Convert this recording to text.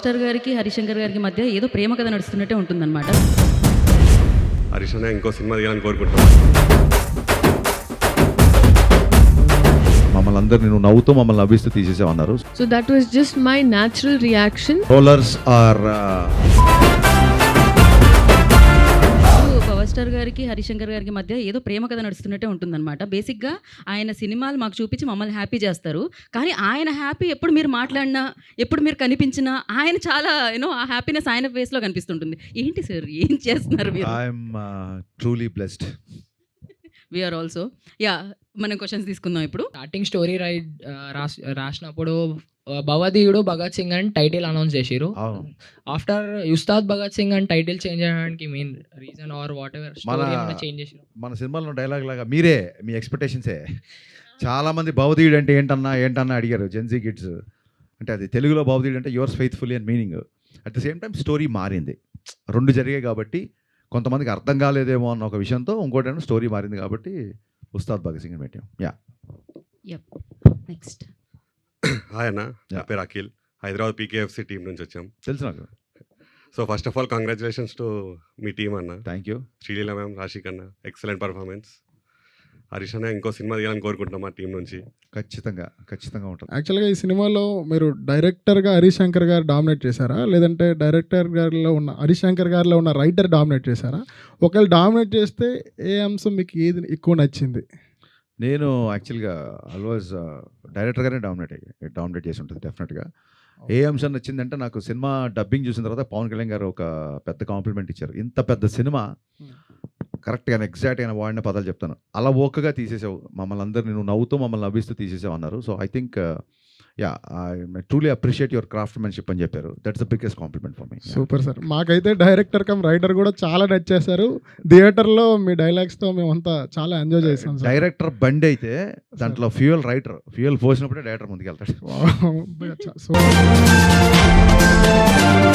Star గారికి హరిశంకర్ గారికి మధ్య ఏదో ప్రేమ కథ నడుస్తున్నట్టే ఉంటుందన్నమాట. హరీష్ అన్న ఇంకో సినిమా తీయాలని కోరుకుంటున్నాను. మమ్మల్ని అందరినీ నువ్వు నవ్వుతూ మమ్మల్ని నవ్విస్తూ తీసేసామన్నారు. So that was just my natural reaction. Rollers are power star గారికి హరిశంకర్ గారికి మధ్య ఏదో ప్రేమ కథ నడుస్తున్నట్టే ఉంటుందన్నమాట. బేసిక్గా ఆయన సినిమాలు మాకు చూపించి మమ్మల్ని హ్యాపీ చేస్తారు. కానీ ఆయన హ్యాపీ ఎప్పుడు మీరు మాట్లాడినా, ఎప్పుడు మీరు కనిపించినా ఆయన చాలా ఆ హ్యాపీనెస్ ఆయన ఫేస్లో కనిపిస్తుంటుంది. ఏంటి సార్ ఏం చేస్తున్నారు మీరు? I'm truly blessed. We are also. Yeah, మనం క్వశ్చన్స్ తీసుకుందాం ఇప్పుడు. స్టార్టింగ్ స్టోరీ రాసినప్పుడు భవదీయుడు భగత్ సింగ్ అని టైటిల్ అనౌన్స్ చేసిరు. ఆఫ్టర్ ఉస్తాద్ భగత్ సింగ్ అని టైటిల్ చేంజ్ చేయడానికి main reason or whatever story change చేసిరు. మన సినిమాలో డైలాగ్ లాగా మీరే మీ ఎక్స్పెక్టేషన్సే. చాలా మంది భవదీయుడు అంటే ఏంటన్నా అడిగారు జెన్జీ కిడ్స్. అంటే అది తెలుగులో భవదీయుడు అంటే యువర్స్ ఫెయిత్ఫుల్లీ అని meaning. At the same time story మారింది. రెండు జరిగాయి కాబట్టి కొంతమందికి అర్థం కాలేదేమో అన్న ఒక విషయంతో ఇంకోటి స్టోరీ మారింది కాబట్టి ఉస్తాద్ భగత్ సింగ్ అని పెట్టాం. నెక్స్ట్. హాయ్ అన్న, నా పేరు అఖిల్, హైదరాబాద్ పీకేఎఫ్సి టీం నుంచి వచ్చాం. తెలుసు నాకు. So first of all congratulations to మీ టీమ్ అన్న. Thank you. Sreeleela ma'am, Rasik అన్న, ఎక్సలెంట్ పర్ఫార్మెన్స్. హరీష్ అన్న ఇంకో సినిమా తీయాలని కోరుకుంటున్నాం మా టీం నుంచి. ఖచ్చితంగా ఉంటుంది. యాక్చువల్గా ఈ సినిమాలో మీరు డైరెక్టర్గా హరిశంకర్ గారు డామినేట్ చేశారా, లేదంటే డైరెక్టర్ గారిలో ఉన్న హరిశంకర్ గారిలో ఉన్న రైటర్ డామినేట్ చేశారా? ఒకవేళ డామినేట్ చేస్తే ఏ అంశం మీకు ఏది ఎక్కువ నచ్చింది? నేను యాక్చువల్గా ఆల్వేస్ డైరెక్టర్గానే డామినేట్ చేసి ఉంటుంది డెఫినెట్గా. ఏ అంశం నచ్చిందంటే నాకు సినిమా డబ్బింగ్ చూసిన తర్వాత పవన్ కళ్యాణ్ గారు ఒక పెద్ద కాంప్లిమెంట్ ఇచ్చారు. ఇంత పెద్ద సినిమా కరెక్ట్గా ఎగ్జాక్ట్గా వాడిన పదాలు చెప్తాను, అలా ఓకగా తీసేసావు, మమ్మల్ని అందరినీ నువ్వు నవ్వుతూ మమ్మల్ని నవ్విస్తూ తీసేసావు అన్నారు. So I think I truly appreciate your craftsmanship అని చెప్పారు. That's the biggest compliment for me. Super sir. మాకైతే డైరెక్టర్ కమ్ రైటర్ కూడా చాలా నచ్చేశారు. థియేటర్లో మీ డైలాగ్స్తో మేమంతా చాలా ఎంజాయ్ చేసాం. డైరెక్టర్ బండి అయితే దాంట్లో ఫ్యూయల్ పోసినప్పుడే డైరెక్టర్ ముందుకు వెళ్తాడు.